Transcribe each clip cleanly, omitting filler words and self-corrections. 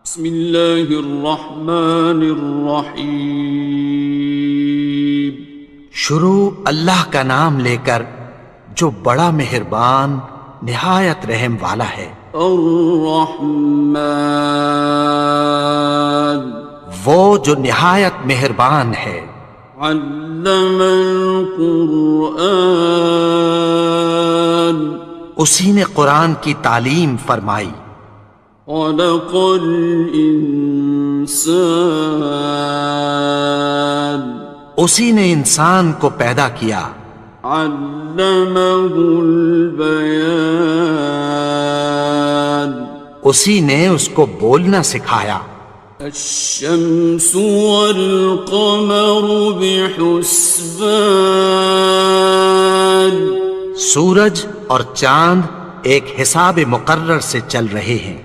بسم اللہ الرحمن الرحیم۔ شروع اللہ کا نام لے کر جو بڑا مہربان نہایت رحم والا ہے۔ الرحمن، وہ جو نہایت مہربان ہے۔ علم القرآن، اسی نے قرآن کی تعلیم فرمائی۔ خلق الانسان، اسی نے انسان کو پیدا کیا۔ علمہ البیان، اسی نے اس کو بولنا سکھایا۔ الشمس والقمر بحسبان، سورج اور چاند ایک حساب مقرر سے چل رہے ہیں۔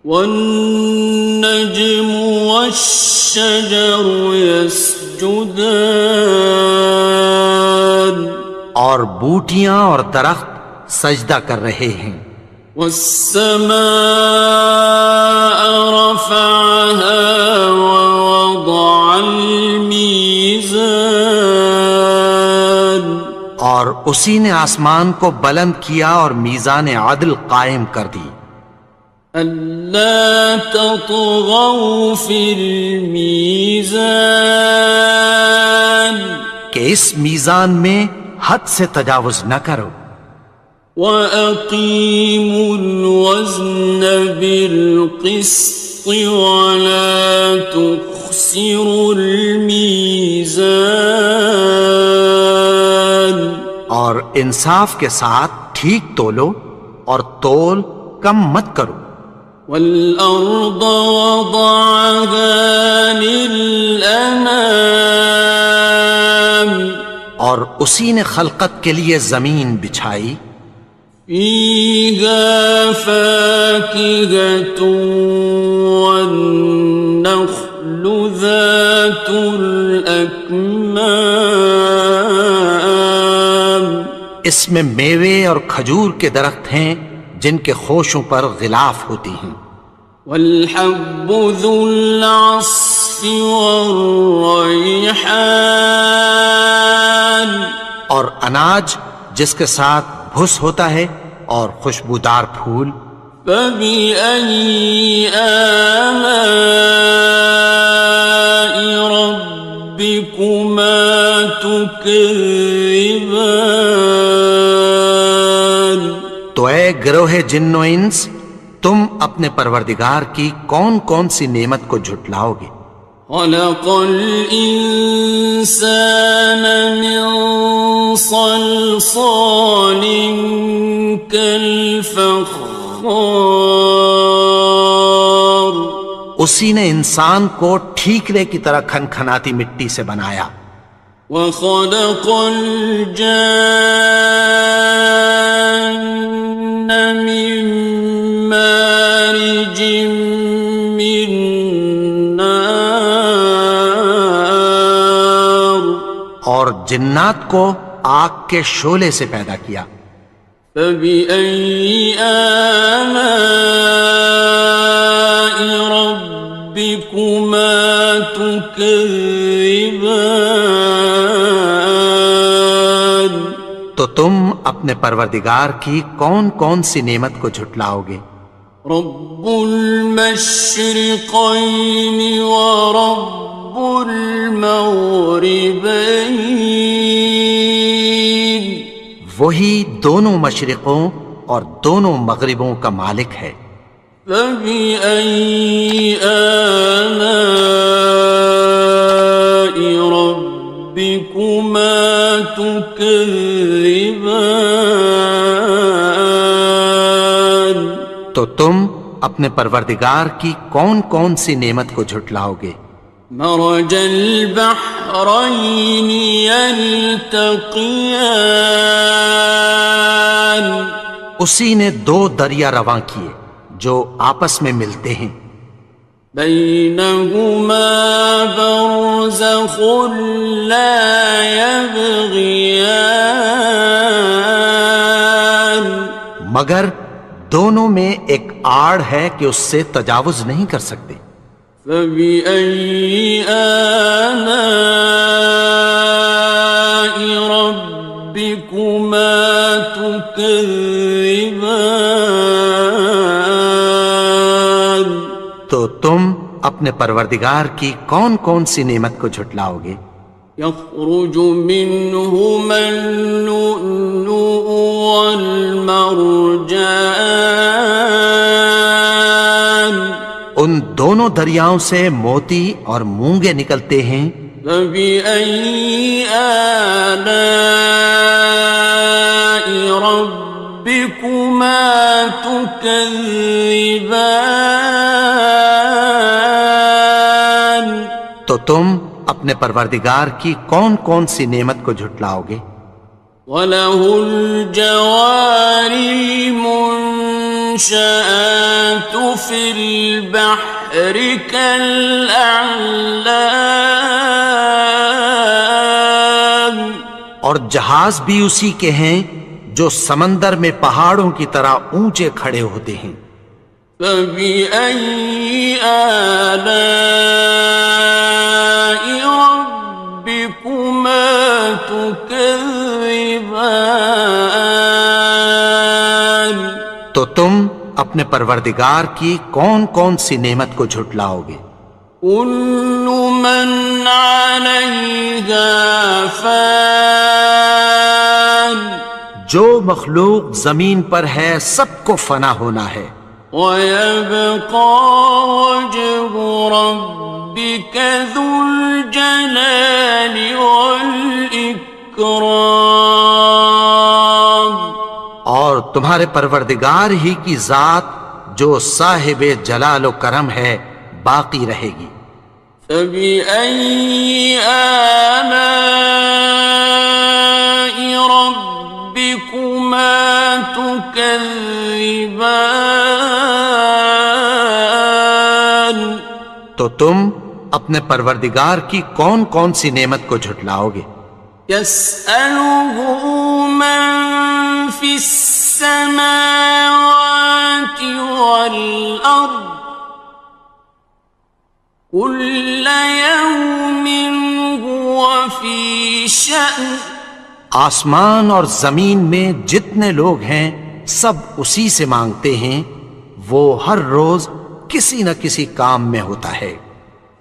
والنجم والشجر يسجدان، اور بوٹیاں اور درخت سجدہ کر رہے ہیں۔ والسماء رفعها ووضع الميزان، اور اسی نے آسمان کو بلند کیا اور میزان عدل قائم کر دی۔ ألا تطغوا في الميزان، کہ اس میزان میں حد سے تجاوز نہ کرو۔ وَأَقِيمُوا الْوَزْنَ بِالْقِسْطِ وَلَا تُخْسِرُوا الْمِيزَانَ، اور انصاف کے ساتھ ٹھیک تولو اور تول کم مت کرو۔ وَالْأَرْضَ وَضَعَهَا لِلْأَنَامِ، اور اسی نے خلقت کے لیے زمین بچھائی۔ فِيهَا فَاكِهَةٌ وَالنَّخْلُ ذَاتُ الْأَكْمَامِ، اس میں میوے اور کھجور کے درخت ہیں جن کے خوشوں پر غلاف ہوتی ہیں۔ وَالْحَبُّ ذُو الْعَصْفِ وَالرَّيْحَانِ، اور اناج جس کے ساتھ بھس ہوتا ہے اور خوشبودار پھول۔ فَبِأَيِّ آلَاءِ رَبِّكُمَا تُكَذِّبَانِ، تو اے گروہ جن و انس، تم اپنے پروردگار کی کون کون سی نعمت کو جھٹلاؤ گے؟ خَلَقَ الْإِنسَانَ مِنْ صَلْصَالٍ كَالْفَخَّارِ، اسی نے انسان کو ٹھیکرے کی طرح کھنکھناتی مٹی سے بنایا۔ وَخَلَقَ الْجَانَّ مِن مَّارِجٍ مِّن نَّارٍ، اور جنات کو آگ کے شعلے سے پیدا کیا۔ فَبِأَيِّ آلَاءِ رَبِّكُمَا تُكَذِّبَانِ، تو تم اپنے پروردگار کی کون کون سی نعمت کو جھٹلاؤ گے؟ رب المشرقین ورب المغربین، وہی دونوں مشرقوں اور دونوں مغربوں کا مالک ہے۔ فَبِأَيِّ آلَاءِ رَبِّكُمَا تُكَذِّبَانِ، تو تم اپنے پروردگار کی کون کون سی نعمت کو جھٹلاؤ گے؟ مرج البحرین یلتقیان، اسی نے دو دریا رواں کیے جو آپس میں ملتے ہیں۔ بینہما برزخ لا یبغیان، مگر دونوں میں ایک آڑ ہے کہ اس سے تجاوز نہیں کر سکتے۔ فبأي آلاء ربكما تكذبان؟ تو تم اپنے پروردگار کی کون کون سی نعمت کو جھٹلاؤ گے؟ يخرج منهما اللؤلؤ والمرجان، ان دونوں دریاؤں سے موتی اور مونگے نکلتے ہیں۔ فبأي آلاء ربكما تكذبان؟ تو تم اپنے پروردگار کی کون کون سی نعمت کو جھٹلاؤ گے؟ وَلَهُ الْجَوَارِ الْمُنشَآتُ فِي الْبَحْرِ كَالْأَعْلَامِ، اور جہاز بھی اسی کے ہیں جو سمندر میں پہاڑوں کی طرح اونچے کھڑے ہوتے ہیں۔ فَبِأَيِّ آلَاءِ رَبِّكُمَا تُكَذِّبَانِ؟ تو تم اپنے پروردگار کی کون کون سی نعمت کو جھٹلاؤ گے؟ كُلُّ مَنْ عَلَيْهَا فَانٍ، جو مخلوق زمین پر ہے سب کو فنا ہونا ہے۔ وَيَبْقَى وَجْهُ رَبِّكَ ذُو الْجَلَالِ وَالْإِكْرَامِ، اور تمہارے پروردگار ہی کی ذات جو صاحب جلال و کرم ہے باقی رہے گی۔ فَبِأَيِّ آلَاءِ رَبِّكُمَا تُكَذِّبَانِ؟ تو تم اپنے پروردگار کی کون کون سی نعمت کو جھٹلاؤ گے؟ يَسْأَلُهُ مَن فِي السَّمَاوَاتِ وَالْأَرْضِ كُلَّ يَوْمٍ هُوَ فِي شَأْنٍ، آسمان اور زمین میں جتنے لوگ ہیں سب اسی سے مانگتے ہیں، وہ ہر روز کسی نہ کسی کام میں ہوتا ہے۔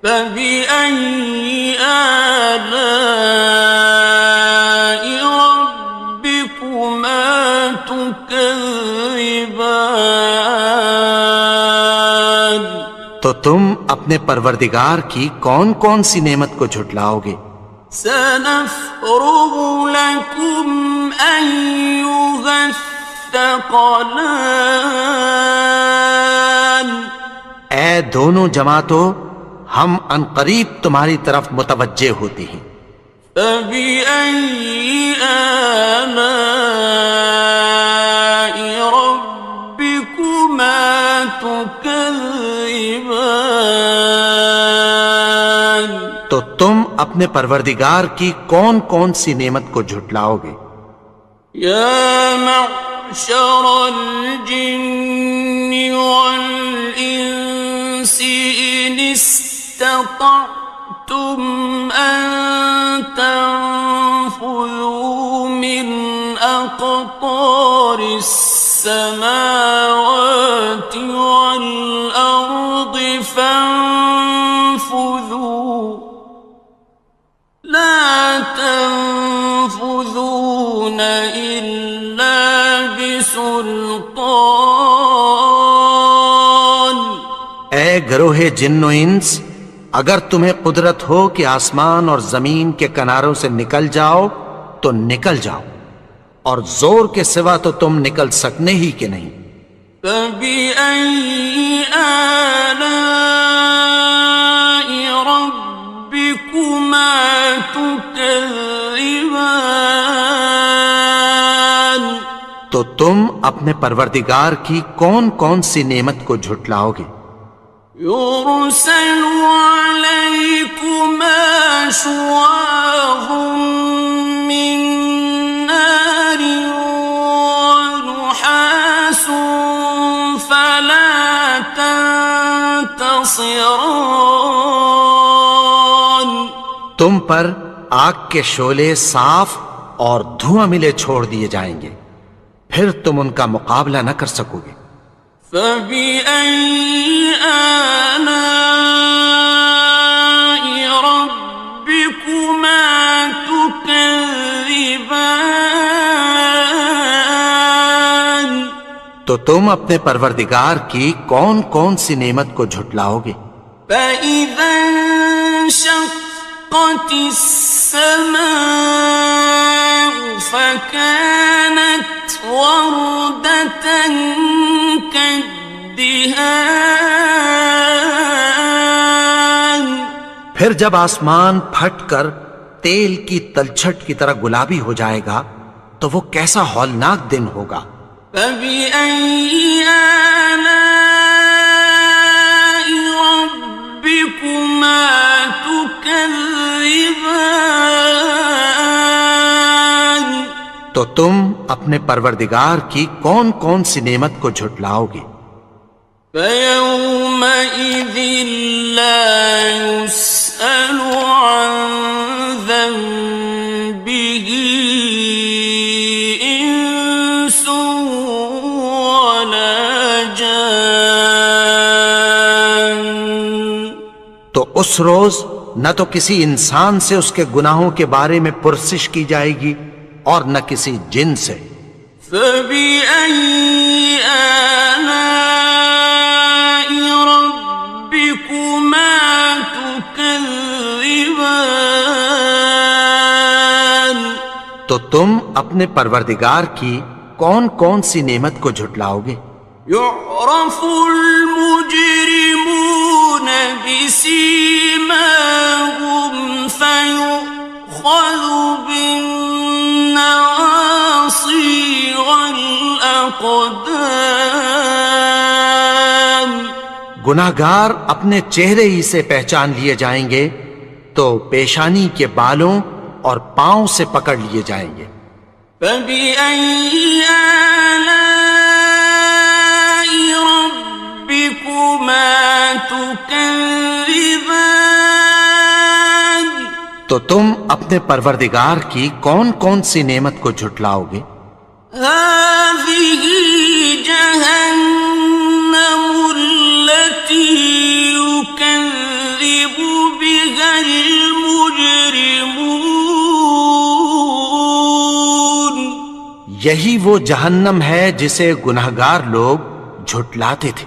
فَبِأَيِّ آلَاءِ رَبِّكُمَا تُكَذِّبَانِ؟ تو تم اپنے پروردگار کی کون کون سی نعمت کو جھٹلاؤ گے؟ سَنَفْرُغُ لَكُمْ أَيُّهَ الثَّقَلَانِ، اے دونوں جماعتوں، ہم عنقریب تمہاری طرف متوجہ ہوتے ہیں۔ فَبِأَيِّ آلَاءِ رَبِّكُمَا تُكَذِّبَانِ؟ تو تم اپنے پروردگار کی کون کون سی نعمت کو جھٹلاؤ گے؟ يَا مَعْشَرَ الْجِنِّ وَالْإِنسِ إِنِ اسْتَطَعْتُمْ أَن تَنفُذُوا مِنْ أَقْطَارِ السَّمَاوَاتِ وَالْأَرْضِ فَانفُذُوا لَا تَنفُذُونَ إِلَّا بِسُلْطَانٍ۔ اے گروہ جن و انس، اگر تمہیں قدرت ہو کہ آسمان اور زمین کے کناروں سے نکل جاؤ تو نکل جاؤ، اور زور کے سوا تو تم نکل سکنے ہی کہ نہیں۔ فَبِأَيِّ آلَاءِ رَبِّكُمَا تُكَذِّبَانِ؟ تو تم اپنے پروردگار کی کون کون سی نعمت کو جھٹلاؤ گے؟ يُرْسَلُ عَلَيْكُمَا شُوَاظٌ مِّن نَّارٍ وَنُحَاسٌ فَلَا خاصران تم پر آگ کے شعلے صاف اور دھواں ملے چھوڑ دیے جائیں گے، پھر تم ان کا مقابلہ نہ کر سکو گے۔ فبأي آلاء ربكما تكذبان تو تم اپنے پروردگار کی کون کون سی نعمت کو جھٹلاؤ گے؟ فإذا انشقت السماء فكانت وردة كالدهان پھر جب آسمان پھٹ کر تیل کی تلچھٹ کی طرح گلابی ہو جائے گا تو وہ کیسا ہولناک دن ہوگا۔ فبأي آلاء ربكما تكذبان تو تم اپنے پروردگار کی کون کون سی نعمت کو جھٹلاؤ گے؟ فيومئذ لا يسأل عن ذنبه إنس ولا جان تو اس روز نہ تو کسی انسان سے اس کے گناہوں کے بارے میں پرسش کی جائے گی اور نہ کسی جن سے۔ فبأي آلاء ربكما تكذبان تو تم اپنے پروردگار کی کون کون سی نعمت کو جھٹلاؤ گے؟ يعرف المجرمون بسيماهم فيؤخذ بالنواصي والأقدام گناہگار اپنے چہرے ہی سے پہچان لیے جائیں گے تو پیشانی کے بالوں اور پاؤں سے پکڑ لیے جائیں گے۔ فبأي آلاء ربكما تكذبان تو تم اپنے پروردگار کی کون کون سی نعمت کو جھٹلاؤ گے؟ هذه جهنم التي يكذب بها المجرمون یہی وہ جہنم ہے جسے گناہگار لوگ جھٹلاتے تھے۔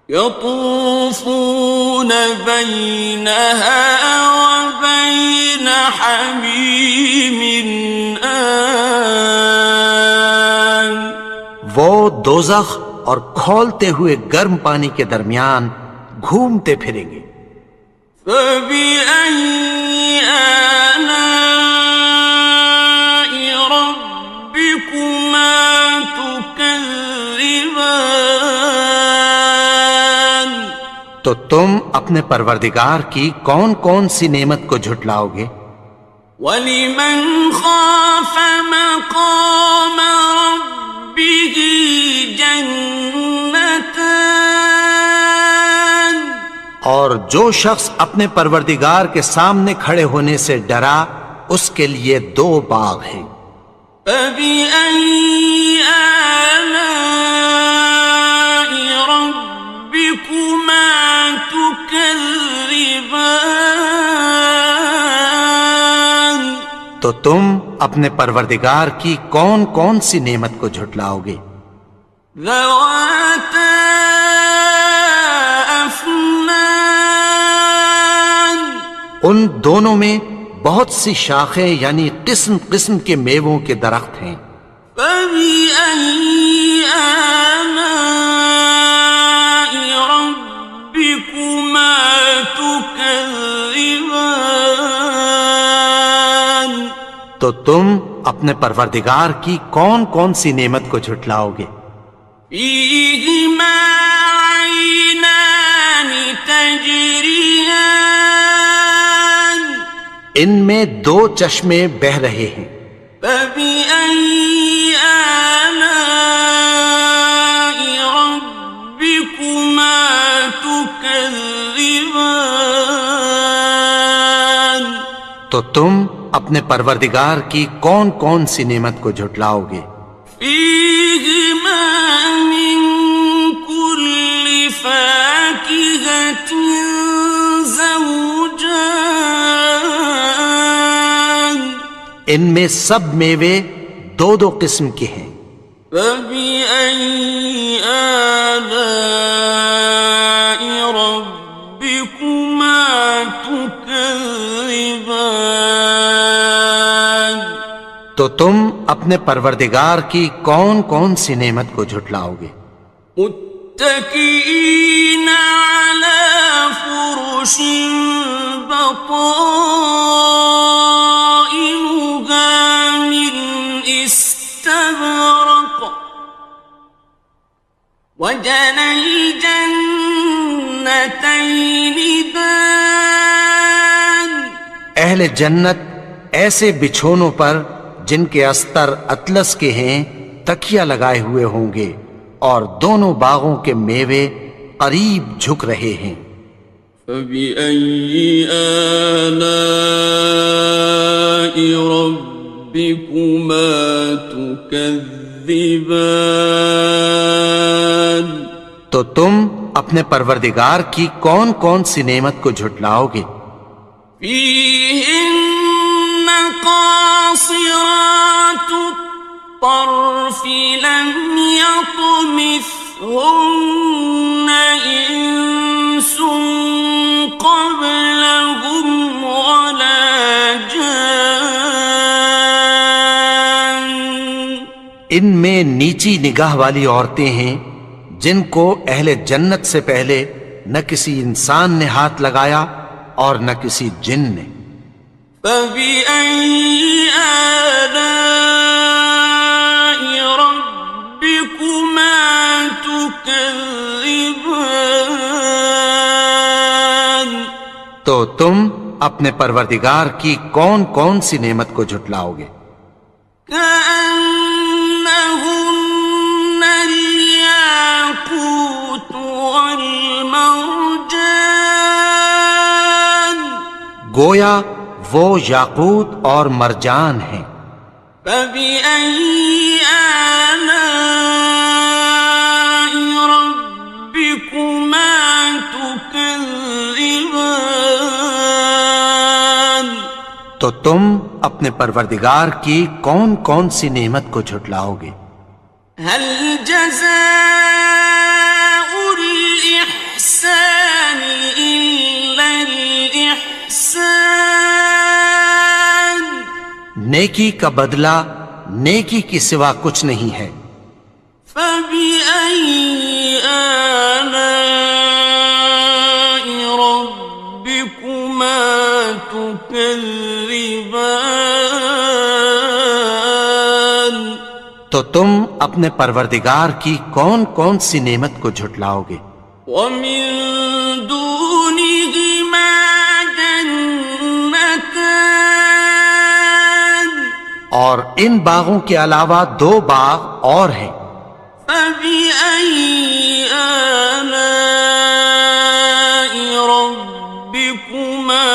يطوفون بينها وبين حميم آن وہ دوزخ اور کھولتے ہوئے گرم پانی کے درمیان گھومتے پھریں گے۔ فبأي آلاء ربكما تكذبان تو تم اپنے پروردگار کی کون کون سی نعمت کو جھٹلاؤ گے؟ وَلِمَنْ خَافَ مَقَامَ رَبِّهِ جَنَّتَانِ اور جو شخص اپنے پروردگار کے سامنے کھڑے ہونے سے ڈرا اس کے لیے دو باغ ہیں۔ فَبِأَيِّ آلَاءِ رَبِّكُمَا تُكَذِّبَانِ تو تم اپنے پروردگار کی کون کون سی نعمت کو جھٹلاؤ گے؟ ذَوَاتَا أَفْنَانٍ ان دونوں میں بہت سی شاخیں یعنی قسم قسم کے میووں کے درخت ہیں۔ فَبِأَيِّ آلَاءِ رَبِّكُمَا تُكَذِّبَانِ تو تم اپنے پروردگار کی کون کون سی نعمت کو جھٹلاؤ گے؟ فِيهِمَا عَيْنَانِ تَجْرِيَانِ ان میں دو چشمے بہہ رہے ہیں۔ فَبِأَيِّ آلَاءِ رَبِّكُمَا تُكَذِّبَانِ تو تم اپنے پروردگار کی کون کون سی نعمت کو جھٹلاؤ گے؟ فيهما من كل فاكهة زوجان ان میں سب میوے دو دو قسم کے ہیں۔ فبأي آلاء ربكما تكذبان تو تم اپنے پروردگار کی کون کون سی نعمت کو جھٹلاؤ گے؟ متكئين على فرش بطائنها من استبرق وجنى الجنتين دان اہل جنت ایسے بچھونوں پر جن کے استر اطلس کے ہیں تکیہ لگائے ہوئے ہوں گے، اور دونوں باغوں کے میوے قریب جھک رہے ہیں۔ فبأي آلاء ربكما تكذبان تو تم اپنے پروردگار کی کون کون سی نعمت کو جھٹلاؤ گے؟ فيهن قاصرات الطرف لم يطمثهن إنس قبلهم ولا جان ان میں نیچی نگاہ والی عورتیں ہیں جن کو اہل جنت سے پہلے نہ کسی انسان نے ہاتھ لگایا اور نہ کسی جن نے۔ فبأي آلاء ربكما تكذبان تو تم اپنے پروردگار کی کون کون سی نعمت کو جھٹلاؤ گے؟ كأنهن الياقوت والمرجان گویا وہ یاقوت اور مرجان ہیں۔ فبأي آلاء ربكما تكذبان تو تم اپنے پروردگار کی کون کون سی نعمت کو جھٹلاؤ گے؟ هل جزاء الإحسان إلا الإحسان نیکی کا بدلہ نیکی کی سوا کچھ نہیں ہے۔ فبأي آلاء ربكما تكذبان تو تم اپنے پروردگار کی کون کون سی نعمت کو جھٹلاؤ گے؟ ومن دونهما جنتان اور ان باغوں کے علاوہ دو باغ اور ہیں۔ فبأي آلاء ربكما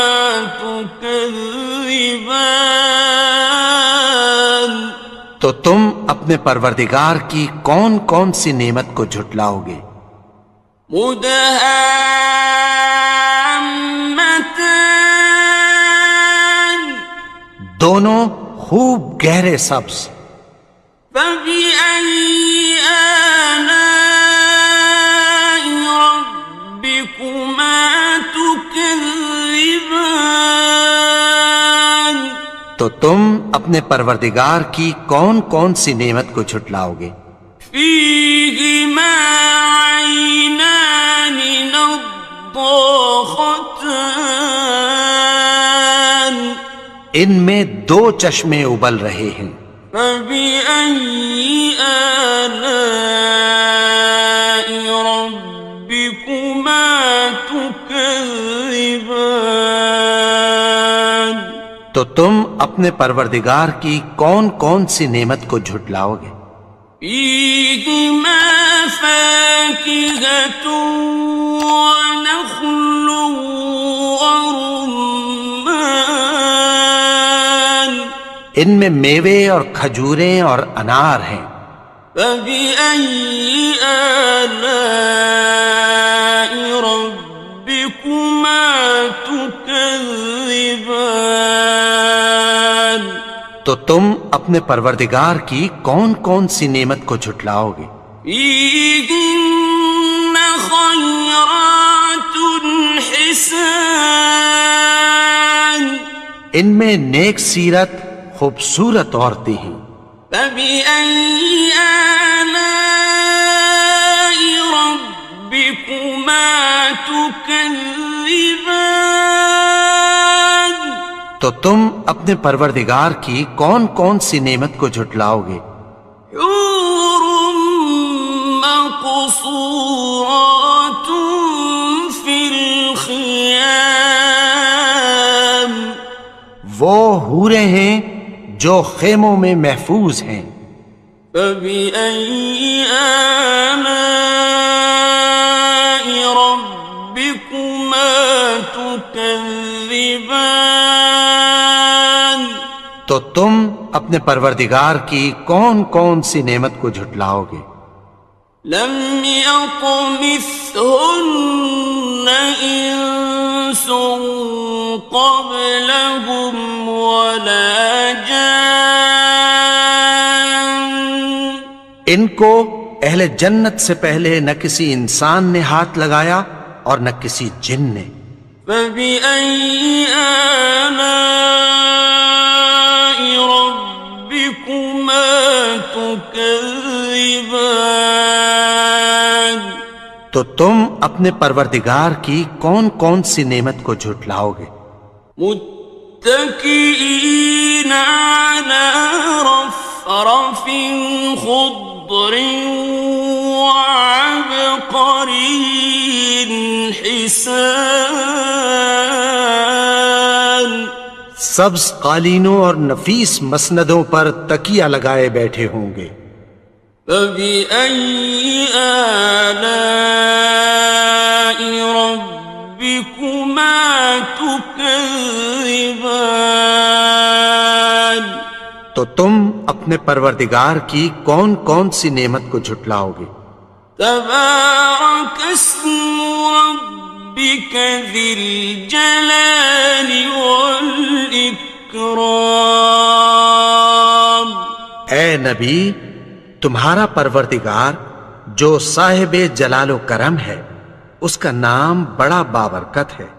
تكذبان تو تم اپنے پروردگار کی کون کون سی نعمت کو جھٹلاؤ گے؟ مدهامتان دونوں خوب گہرے سبز۔ فبأي آلاء ربكما تكذبان تو تم اپنے پروردگار کی کون کون سی نعمت کو جھٹلاؤ گے؟ فيهما عينان نضاختان ان میں دو چشمے ابل رہے ہیں۔ فبأي آلاء ربكما تكذبان تو تم اپنے پروردگار کی کون کون سی نعمت کو جھٹلاؤ گے؟ فيهما فاكهة ونخل ورمان ان میں میوے اور کھجوریں اور انار ہیں۔ فبأي آلاء ربكما تكذبان؟ تو تم اپنے پروردگار کی کون کون سی نعمت کو جھٹلاؤ گے؟ فيهن خيرات حسان، ان میں نیک سیرت خوبصورت عورتیں ہیں۔ فبأي آلاء ربكما تكذبان؟ تو تم اپنے پروردگار کی کون کون سی نعمت کو جھٹلاؤ گے؟ حور مقصورات في الخيام، وہ حوریں ہیں جو خیموں میں محفوظ ہیں۔ فبأي آلاء ربكما تكذبان؟ تو تم اپنے پروردگار کی کون کون سی نعمت کو جھٹلاؤ گے؟ لم يطمثهن إنس قبلهم ولا جان، ان کو اہل جنت سے پہلے نہ کسی انسان نے ہاتھ لگایا اور نہ کسی جن نے۔ فبأي آلاء ربكما تكذبان؟ تو تم اپنے پروردگار کی کون کون سی نعمت کو جھٹلاؤ گے؟ متكئين على رفرف خضر وعبقري حسان، سبز قالینوں اور نفیس مسندوں پر تکیہ لگائے بیٹھے ہوں گے۔ فبأي آلاء ربكما تكذبان؟ تو تم اپنے پروردگار کی کون کون سی نعمت کو جھٹلاؤ گے؟ تبارك اسم ربك ذي الجلال والإكرام۔ اے نبی، تمہارا پروردگار جو صاحب جلال و کرم ہے، اس کا نام بڑا بابرکت ہے۔